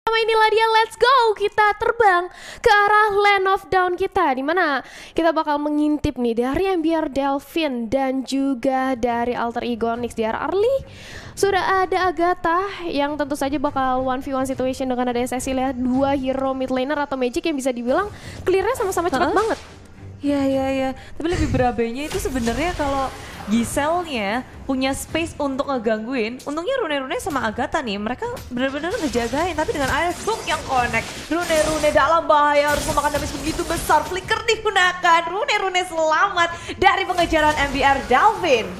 Inilah dia, let's go, kita terbang ke arah Land of Dawn kita, dimana kita bakal mengintip nih dari MBR Delphine dan juga dari Alter Ego Nyx. Di arah early sudah ada Agatha yang tentu saja bakal 1v1 situation dengan ada Cecilia, dua hero mid laner atau Magic yang bisa dibilang clearnya sama-sama cepat banget. Iya. Tapi lebih berabainya itu sebenarnya kalau Giselle-nya punya space untuk ngegangguin. Untungnya Rune-Rune sama Agatha nih, mereka benar-benar ngejagain. Tapi dengan Iris Hook yang connect, Rune-Rune dalam bahaya, harus memakan damage begitu besar. Flicker digunakan, Rune-Rune selamat dari pengejaran MBR Delphine.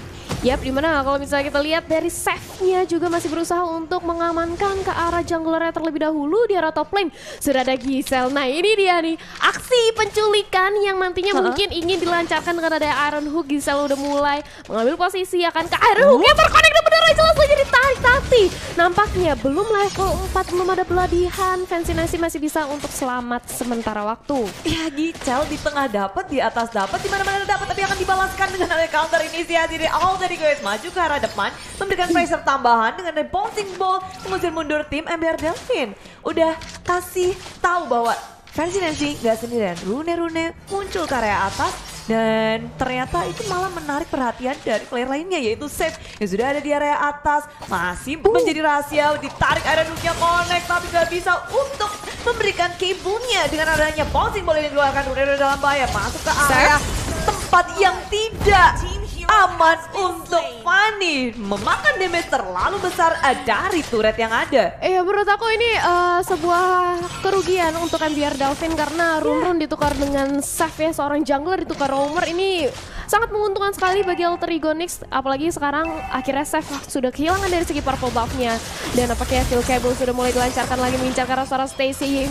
Yap, dimana kalau misalnya kita lihat dari save-nya juga masih berusaha untuk mengamankan ke arah junglernya terlebih dahulu di arah top lane. Sudah ada Giselle. Nah ini dia nih, aksi penculikan yang nantinya mungkin ingin dilancarkan dengan ada Iron Hook. Giselle udah mulai mengambil posisi akan ke Iron Hook yang terkonek dan benar aja langsung jadi tarik. Tapi nampaknya belum level 4, belum ada beladihan. Fancy Nancy masih bisa untuk selamat sementara waktu. Ya Giselle di tengah dapat, di atas dapat, di mana-mana dapat, tapi akan dibalaskan dengan ada counter inisiasi dari Alter Ego maju ke arah depan, memberikan pressure tambahan dengan bouncing ball, mengusir mundur tim MBR Delphine. Udah kasih tahu bahwa Fancy Nancy gak sendirian, Rune-Rune muncul ke area atas dan ternyata itu malah menarik perhatian dari player lainnya, yaitu Seth yang sudah ada di area atas, masih menjadi rahasia, ditarik Iron Hook-nya connect tapi gak bisa untuk memberikan cable-nya dengan adanya bouncing ball yang dikeluarkan. Rune-Rune dalam bahaya, masuk ke area tempat yang tidak aman untuk Fanny, memakan damage terlalu besar dari turret yang ada. Menurut aku ini sebuah kerugian untuk MBR Delphine karena Run ditukar dengan save ya, seorang jungler ditukar roamer, ini sangat menguntungkan sekali bagi Alter Ego Nyx, apalagi sekarang akhirnya save sudah kehilangan dari segi purple buff-nya dan apakah kill cable sudah mulai dilancarkan lagi mengincar ke arah seorang Stacy.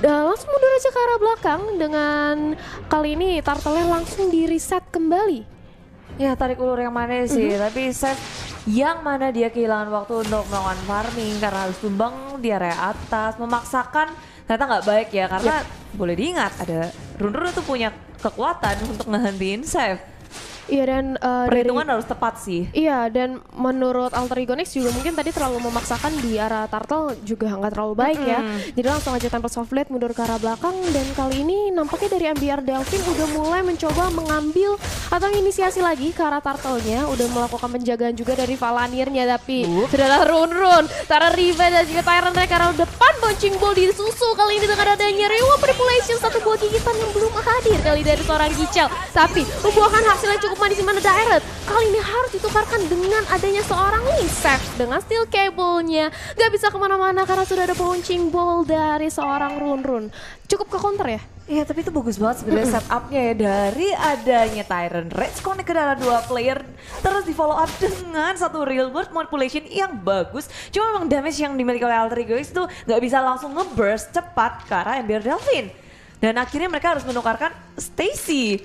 Dan langsung mundur aja ke arah belakang dengan kali ini turtle langsung di reset kembali. Ya tarik ulur yang mana sih, tapi Seth yang mana dia kehilangan waktu untuk melakukan farming karena harus tumbang di area atas, memaksakan ternyata nggak baik ya, karena boleh diingat ada Rune tuh punya kekuatan untuk ngehentiin Seth. Iya dan perhitungan harus tepat sih. Iya, dan menurut Alter Ego Nyx juga mungkin tadi terlalu memaksakan di arah turtle juga nggak terlalu baik ya. Jadi langsung aja Temple Soft Blade mundur ke arah belakang dan kali ini nampaknya dari MBR Delphine udah mulai mencoba mengambil atau inisiasi lagi ke arah turtle-nya, udah melakukan penjagaan juga dari Valanir-nya, tapi sudah Run, Tara Riva dan juga Tyrant ke arah depan, bouncing ball disusul kali ini dengan adanya Reward Manipulation, satu buah gigitan yang belum hadir kali dari seorang Giselle, tapi membuahkan hasil yang cukup manis, mana Direct kali ini harus ditukarkan dengan adanya seorang Lisek dengan steel cable-nya, gak bisa kemana-mana karena sudah ada bouncing ball dari seorang Run. Cukup ke counter ya? Iya, tapi itu bagus banget sebenarnya setupnya ya, dari adanya Tyrant Rage connect ke dalam dua player, terus di follow up dengan satu real world manipulation yang bagus. Cuma memang damage yang dimiliki oleh Alter Ego itu nggak bisa langsung nge-burst cepat ke arah MBR Delphine. Dan akhirnya mereka harus menukarkan Stacy.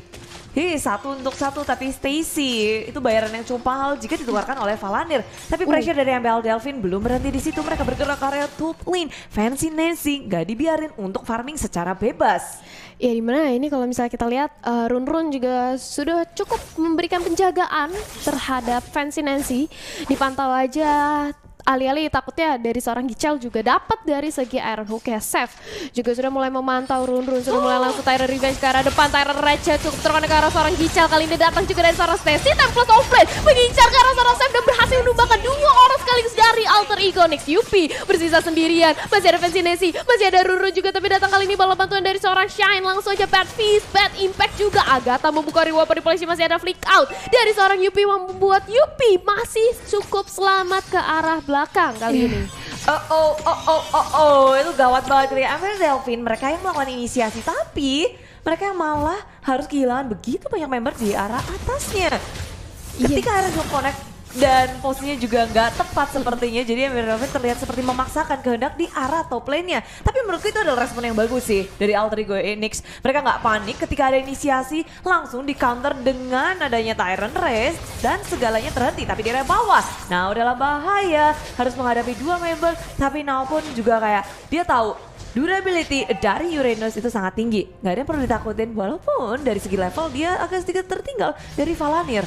Satu untuk satu, tapi Stacy itu bayaran yang cukup mahal jika ditukarkan oleh Valanir. Tapi pressure dari MBR Delphine belum berhenti di situ, mereka bergerak ke area top lane. Fancy Nancy gak dibiarin untuk farming secara bebas. Ya dimana ini kalau misalnya kita lihat Run juga sudah cukup memberikan penjagaan terhadap Fancy Nancy. Dipantau aja alih-alih takutnya dari seorang Giselle juga dapat dari segi Iron Hook ya. Seth juga sudah mulai memantau Run sudah mulai langsung Tyrant Revenge ke arah depan. Tyrant Rage cukup terkonek ke arah seorang Giselle, kali ini datang juga dari seorang Stacy. Temple Soft Blade mengincar ke arah seorang Seth dan berhasil menumbangkan dua orang sekaligus dari Alter Ego Nyx. Yupi bersisa sendirian, masih ada Fancy Nancy, masih ada Run juga, tapi datang kali ini bala bantuan dari seorang Shine, langsung aja Bad Fist, Bad Impact juga. Agatha membuka reward manipulation, masih ada flick out dari seorang Yupi yang membuat Yupi masih cukup selamat ke arah belakang kali ini. Itu gawat banget dari MBR Delphine. Mereka yang melakukan inisiasi, tapi mereka yang malah harus kehilangan begitu banyak member di arah atasnya. Ketika harus connect dan posisinya juga nggak tepat sepertinya, jadi MBR Delphine terlihat seperti memaksakan kehendak di arah top lane-nya. Tapi menurutku itu adalah respon yang bagus sih dari Alter Ego Nyx. Mereka nggak panik ketika ada inisiasi, langsung di counter dengan adanya Tyrant Rage dan segalanya terhenti. Tapi di area bawah, Now dalam bahaya, harus menghadapi dua member. Tapi Now pun juga kayak dia tahu durability dari Uranus itu sangat tinggi. Nggak ada yang perlu ditakutin, walaupun dari segi level dia agak sedikit tertinggal dari Valanir.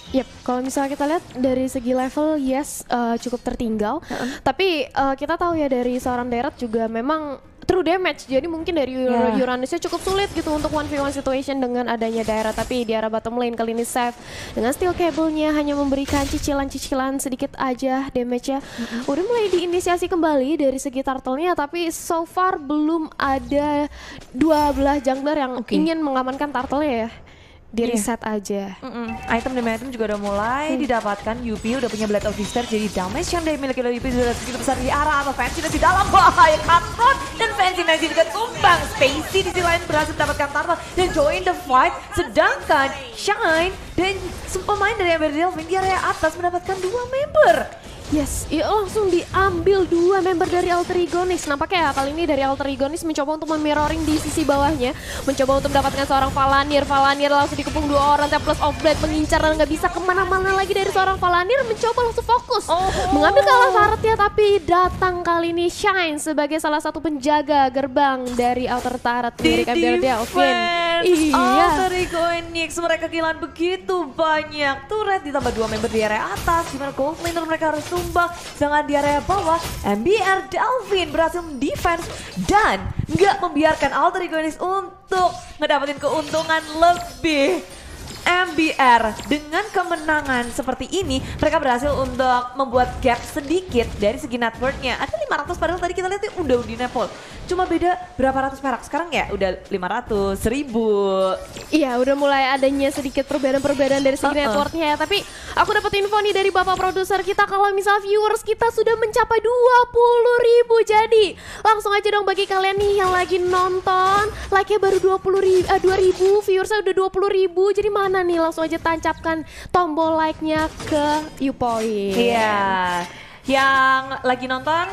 Yep, kalau misalnya kita lihat dari segi level, yes, cukup tertinggal. Tapi kita tahu ya dari seorang Deret juga memang true damage. Jadi mungkin dari Uranusnya cukup sulit gitu untuk 1v1 situation dengan adanya Deret. Tapi di arah bottom lane kali ini Seth dengan steel cable-nya hanya memberikan cicilan-cicilan sedikit aja damage-nya. Udah mulai diinisiasi kembali dari segi turtle-nya, tapi so far belum ada dua belah jungler yang ingin mengamankan turtle-nya ya. Di reset aja. Item demi item juga udah mulai didapatkan. Yupi udah punya Blade of Despair, jadi damage yang dimiliki oleh Yupi sudah segitu besar di arah apa Fancy di dalam bahaya Cutthroat, dan Fancy juga tumbang. Spacey di sisi lain berhasil mendapatkan turtle dan join the fight, sedangkan Shine dan pemain dari Amber Delphine di area atas mendapatkan 2 member. Yes, ya langsung diambil 2 member dari Alter Igonis. Nampaknya ya kali ini dari Alter Igonis mencoba untuk mirroring di sisi bawahnya, mencoba untuk mendapatkan seorang Valanir. Valanir langsung dikepung 2 orang, plus of blade mengincar dan nggak bisa kemana-mana lagi dari seorang Valanir. Mencoba langsung fokus mengambil kalah turretnya, tapi datang kali ini Shine sebagai salah satu penjaga gerbang dari Outer Turret dari Amber Delphine. Alter Igonis, mereka kehilangan begitu banyak turret ditambah 2 member di area atas, dimana gold laner mereka harus tumbang. Sedangkan di area bawah, MBR Delphine berhasil mendefense dan nggak membiarkan Alter Igonis untuk ngedapetin keuntungan lebih. MBR dengan kemenangan seperti ini, mereka berhasil untuk membuat gap sedikit dari segi net worth-nya. Ada 500 padahal tadi kita lihat udah di Nepal. Cuma beda berapa ratus perak, sekarang ya udah 500, 1000. Iya, udah mulai adanya sedikit perbedaan-perbedaan dari segi net worth-nya ya. Tapi aku dapat info nih dari bapak produser kita kalau misal viewers kita sudah mencapai 20.000. Jadi langsung aja dong bagi kalian nih yang lagi nonton, like-nya baru 2.000, viewersnya udah 20.000. Jadi mana nih, langsung aja tancapkan tombol like-nya ke Upoint. Iya, yang lagi nonton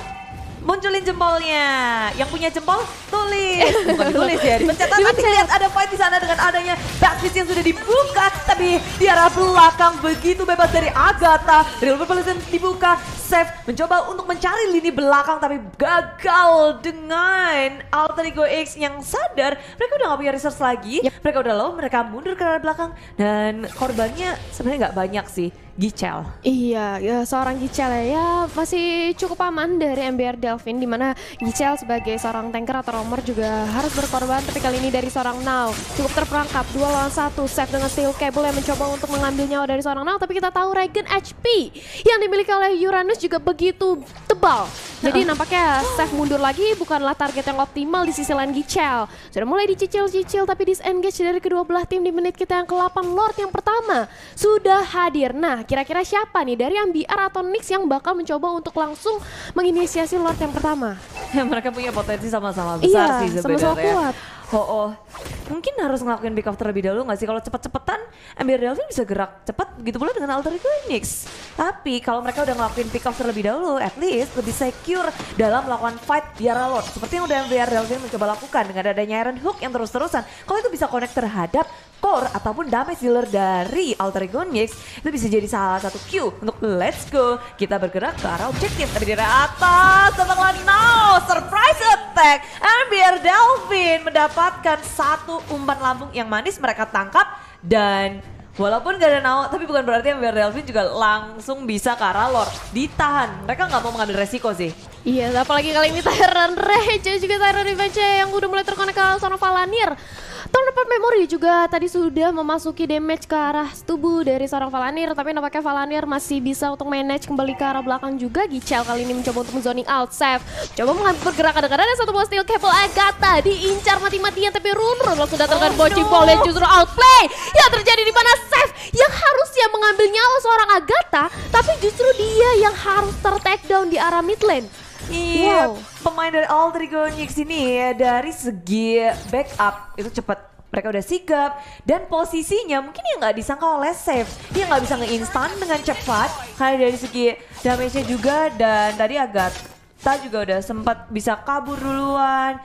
munculin jempolnya. Yang punya jempol tulis, bukan tulis ya, dipencet. Nanti lihat ada fight di sana dengan adanya backfist yang sudah dibuka, tapi di arah belakang begitu bebas dari Agatha. Real Revolution dibuka, Seth mencoba untuk mencari lini belakang tapi gagal dengan Alter Ego X yang sadar mereka udah gak punya resource lagi. Mereka udah low, mereka mundur ke arah belakang dan korbannya sebenarnya nggak banyak sih. Gichel. Iya, ya, seorang Gichel ya masih cukup aman dari MBR Delphine, dimana Gichel sebagai seorang tanker atau roamer juga harus berkorban, tapi kali ini dari seorang Now cukup terperangkap 2 lawan 1. Seth dengan steel cable yang mencoba untuk mengambil nyawa dari seorang Now, tapi kita tahu regen HP yang dimiliki oleh Uranus juga begitu tebal. Jadi nampaknya Seth mundur lagi bukanlah target yang optimal di sisi lain. Gichel sudah mulai dicicil-cicil tapi disengage dari kedua belah tim di menit kita yang ke-8. Lord yang pertama sudah hadir. Nah, kira-kira siapa nih dari MBR atau Nyx yang bakal mencoba untuk langsung menginisiasi Lord yang pertama? Ya, mereka punya potensi sama-sama besar sih sebenarnya. Sama-sama kuat. Mungkin harus ngelakuin pick off terlebih dahulu nggak sih? Kalau cepet-cepetan MBR Delphine bisa gerak cepat, begitu pula dengan Alter Ego Nyx. Tapi kalau mereka udah ngelakuin pick off terlebih dahulu, at least lebih secure dalam melakukan fight di arah Lord. Seperti yang udah MBR Delphine mencoba lakukan dengan adanya Iron Hook yang terus-terusan. Kalau itu bisa connect terhadap core ataupun damage dealer dari Alter Ego Nyx, itu bisa jadi salah satu cue untuk let's go. Kita bergerak ke arah objektif. Tapi di arah atas, datanglah now, surprise attack. MBR Delphine mendapatkan satu umpan lambung yang manis, mereka tangkap dan walaupun gak ada Nao, tapi bukan berarti MBR Delphine juga langsung bisa ke arah Lord. Ditahan, mereka nggak mau mengambil resiko sih. Iya, apalagi kali ini Tyrant Rage juga Tyrant Revenge yang udah mulai terkonek ke seorang Valanir. Dapat memori juga tadi sudah memasuki damage ke arah tubuh dari seorang Valanir, tapi nampaknya Valanir masih bisa untuk manage kembali ke arah belakang juga. Gichel kali ini mencoba untuk zoning out Seth, coba mengambil pergerakan dengan ada satu buah steel cable. Agatha diincar mati-matian tapi Runrun langsung datang dengan bocing ball dan justru outplay yang terjadi di mana Seth yang harusnya mengambil nyawa seorang Agatha, tapi justru dia yang harus ter-take down di arah mid lane. Iya, pemain dari Alter Ego Nyx ini ya, dari segi backup itu cepat. Mereka udah sigap dan posisinya mungkin yang nggak disangka oleh Seth. Dia nggak bisa nge-instan dengan cepat karena dari segi damage-nya juga, dan tadi Agatha juga udah sempat bisa kabur duluan.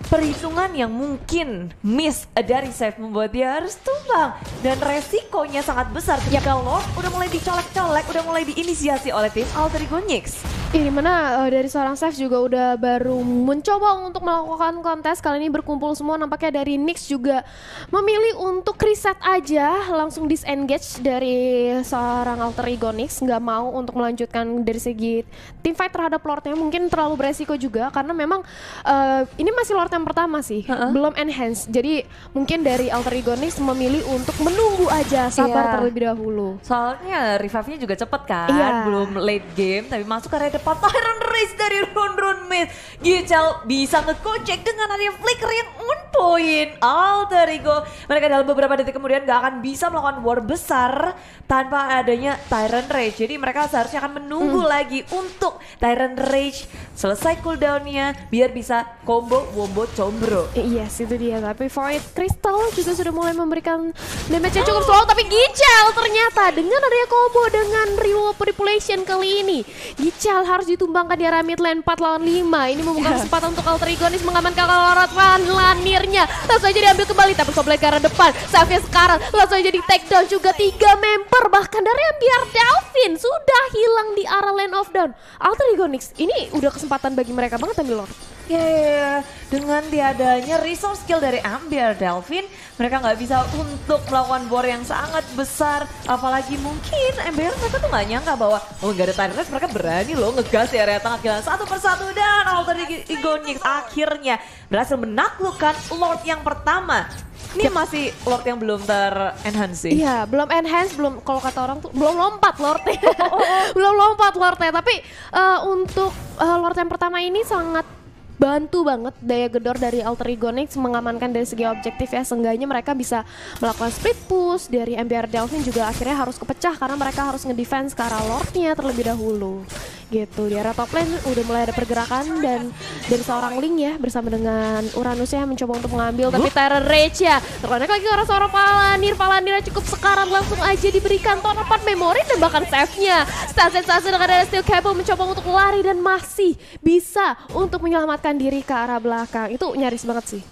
Perhitungan yang mungkin miss dari Seth membuat dia harus tumbang dan resikonya sangat besar ketika Lord udah mulai dicolek-colek, udah mulai diinisiasi oleh tim Alter Ego Nyx. Ini mana dari seorang Chef juga udah baru mencoba untuk melakukan kontes. Kali ini berkumpul semua, nampaknya dari Nyx juga memilih untuk reset aja, langsung disengage dari seorang alter ego Nyx. Nggak mau untuk melanjutkan dari segi teamfight terhadap Lordnya, mungkin terlalu beresiko juga. Karena memang ini masih Lord yang pertama sih, belum enhance. Jadi mungkin dari alter ego Nyx memilih untuk menunggu aja, sabar terlebih dahulu. Soalnya revive-nya juga cepet kan, belum late game tapi masuk ke area depan. Tyrant Rage dari Run Mid. Gichal bisa ngekocek dengan adanya flicker yang on point. Alter ego mereka dalam beberapa detik kemudian gak akan bisa melakukan war besar tanpa adanya Tyrant Rage. Jadi mereka seharusnya akan menunggu lagi untuk Tyrant Rage selesai cooldownnya biar bisa combo wombo combro. Yes, itu dia. Tapi Void Crystal juga sudah mulai memberikan damage yang cukup strong. Tapi Gichal ternyata dengan adanya combo dengan Reward Manipulation kali ini, Gichal harus ditumbangkan di area mid lane 4 lawan 5. Ini membuka kesempatan untuk Alter Ego Nyx mengamankan Lord Lanirnya. Langsung aja diambil kembali, tapi Soblade ke arah depan. Savia sekarang langsung aja di take down juga 3 member. Bahkan dari MBR Delfin sudah hilang di arah lane of down. Alter Ego Nyx ini udah kesempatan bagi mereka banget ambil Lord. Dengan tiadanya resource skill dari Amber Delfin, mereka nggak bisa untuk melakukan war yang sangat besar. Apalagi mungkin Amber mereka tuh nggak nyangka bahwa nggak ada Tyrant Rage, mereka berani loh ngegas di area tengah, killan satu persatu, dan Alter Ego Nyx akhirnya berhasil menaklukkan Lord yang pertama. Ini masih Lord yang belum ter-enhance sih. Iya, belum enhance, belum, kalau kata orang tuh belum lompat Lordnya. Belum lompat Lordnya, tapi untuk Lord yang pertama ini sangat bantu banget daya gedor dari Alter Ego Nyx mengamankan dari segi objektif ya. Seenggaknya mereka bisa melakukan split push. Dari MBR Delfin juga akhirnya harus kepecah karena mereka harus ngedefense ke arah Lordnya terlebih dahulu gitu. Di area top lane udah mulai ada pergerakan dan dari seorang Link ya bersama dengan Uranus ya mencoba untuk mengambil, tapi Tyrant Rage ya terkonek lagi ke arah seorang Palanir cukup sekarat, langsung aja diberikan ton 4 memori dan bahkan save-nya. Stase dengan ada Steel Cable mencoba untuk lari dan masih bisa untuk menyelamatkan diri ke arah belakang. Itu nyaris banget sih.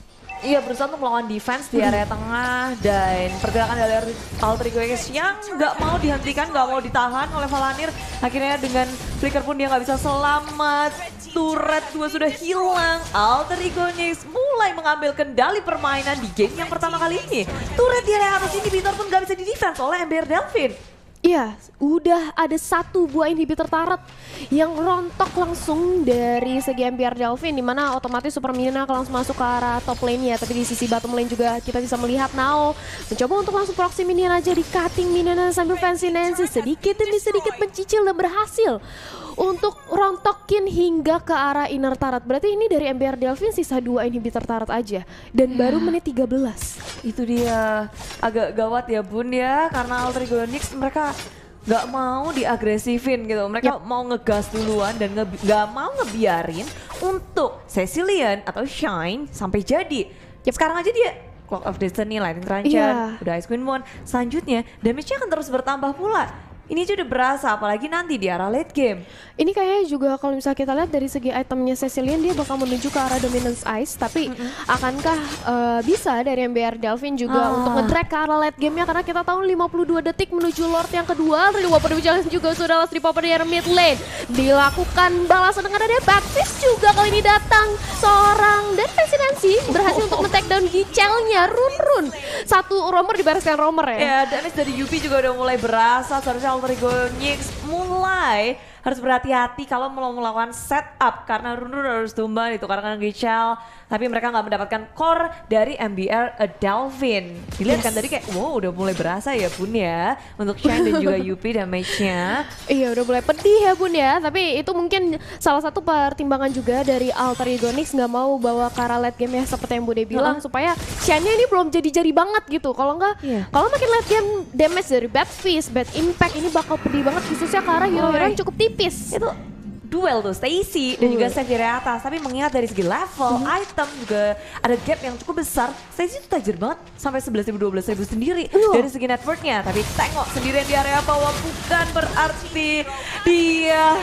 Iya, berusaha untuk melawan defense di area tengah dan pergerakan dari Alter Ego Nyx yang nggak mau dihentikan, nggak mau ditahan oleh Palanir. Akhirnya dengan flicker pun dia nggak bisa selamat. Turret juga sudah hilang. Alter Ego Nyx mulai mengambil kendali permainan di game yang pertama kali ini. Turret di area atas inhibitor pun nggak bisa di-defense oleh MBR Delfin. Iya, udah ada 1 buah inhibitor turret yang rontok langsung dari segi MBR Delfin, dimana otomatis super minion akan langsung masuk ke arah top lane ya. Tapi di sisi bottom lane juga kita bisa melihat Nao mencoba untuk langsung proxy minion aja, di cutting minion sambil fancy Nancy sedikit demi sedikit mencicil dan berhasil untuk rontokin hingga ke arah inner turret. Berarti ini dari MBR Delfin sisa 2 inhibitor turret aja dan baru menit 13. Itu dia agak gawat ya Bun ya, karena Alter Ego Nyx mereka nggak mau diagresifin gitu. Mereka mau ngegas duluan dan nggak mau ngebiarin untuk Cecilian atau Shine sampai jadi. Sekarang aja dia Clock of Destiny, Lightning Truncheon, udah Ice Queen Moon. Selanjutnya damage-nya akan terus bertambah pula. Ini aja udah berasa, apalagi nanti di arah late game. Ini kayaknya juga kalau misalnya kita lihat dari segi itemnya Cecilian, dia bakal menuju ke arah Dominance Ice. Tapi akankah bisa dari MBR Delfin juga untuk nge-drag ke arah late game-nya? Karena kita tahu 52 detik menuju Lord yang kedua. Reward Manipulation juga sudah last di area mid lane. Dilakukan balasan dengan ada backfist juga kali ini datang. Seorang dan Nancy berhasil untuk men-take down Gichal-nya. Run. 1 roamer dibareskan roamer ya. Ya, damage dari Yupi juga udah mulai berasa. Seharusnya Alter Ego Nyx mulai harus berhati-hati kalau mau melakukan setup karena Run harus tumbang itu karena Gichal, tapi mereka nggak mendapatkan core dari MBR Delfin. Dilihat kan tadi kayak wow udah mulai berasa ya Bun ya untuk Shine dan juga Yupi damage-nya. Iya udah mulai pedih ya Bun ya, tapi itu mungkin salah satu pertimbangan juga dari Alter Ego Nyx nggak mau bawa ke arah late game ya seperti yang Bude bilang supaya Shine-nya ini belum jadi banget gitu. Kalau nggak, kalau makin late game damage dari bad fist, bad impact ini bakal pedih banget khususnya ke arah hero-hero yang cukup tipis. Itu duel tuh Stacy dan juga Seth di atas, tapi mengingat dari segi level, item juga ada gap yang cukup besar. Stacy itu tajir banget sampai 11.000 12.000 sendiri dari segi networknya, tapi tengok sendirian di area bawah bukan berarti dia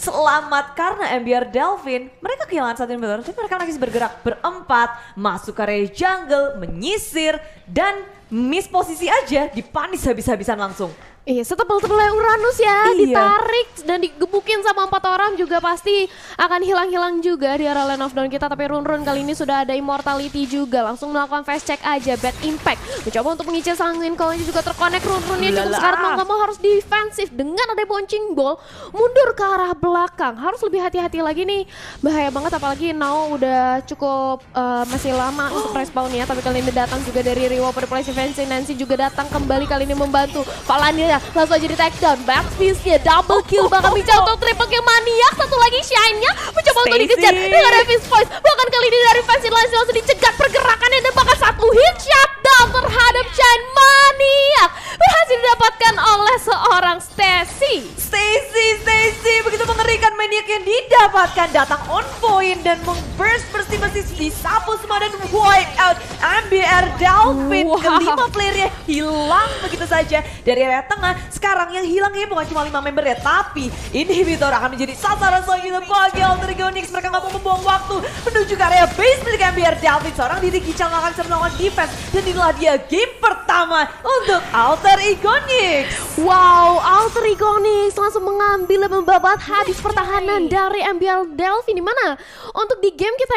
selamat karena MBR Delfin mereka kehilangan 1 inhibitor, tapi mereka masih bergerak berempat masuk ke area jungle, menyisir dan miss posisi aja, dipanis habis-habisan langsung. Iya, setebal-tebalnya Uranus ya, Iya. ditarik dan digebukin sama 4 orang juga pasti akan hilang-hilang juga di area lane of down kita. Tapi Run kali ini sudah ada immortality juga, langsung melakukan fast check aja, bad impact. Mencoba untuk mengicil sangin, kalau juga terkonek Runnya cukup sekarang mau nggak mau harus defensif dengan ada bouncing ball, mundur ke arah belakang. Harus lebih hati-hati lagi nih, bahaya banget apalagi Now udah cukup masih lama untuk respawnnya. Tapi kali ini datang juga dari Riwo Perplacing Fancy, Nancy juga datang kembali kali ini membantu. Valandia langsung aja di take down, backspace-nya double kill, bahkan mencoba untuk triple kill maniak. Satu lagi Shine-nya mencoba untuk dikejar dengan Revis Voice, bahkan kali ini dari Fancy langsung dicegat pergerakannya dan bahkan satu hit shutdown terhadap Shine maniak berhasil didapatkan oleh seorang Stacy. Stacy begitu mengerikan, maniak yang didapatkan datang on point dan meng-burst bersih-bersih disapu semua dan wipe out MBR Dolphin. Kelima playernya hilang begitu saja dari area tengah. Sekarang yang hilang ini bukan cuma 5 member ya, tapi inhibitor akan menjadi sasaran selanjutnya bagi Alter Ego Nyx. Mereka nggak mau membuang waktu menuju ke area base milik MBR Dolphin. Seorang diri Gichal nggak akan bisa melakukan defense, dan inilah dia game pertama untuk Alter Ego Nyx. Wow, Alter Ego Nyx langsung mengambil dan membabat habis pertahanan dari MBR Delphi. Di mana untuk di game kita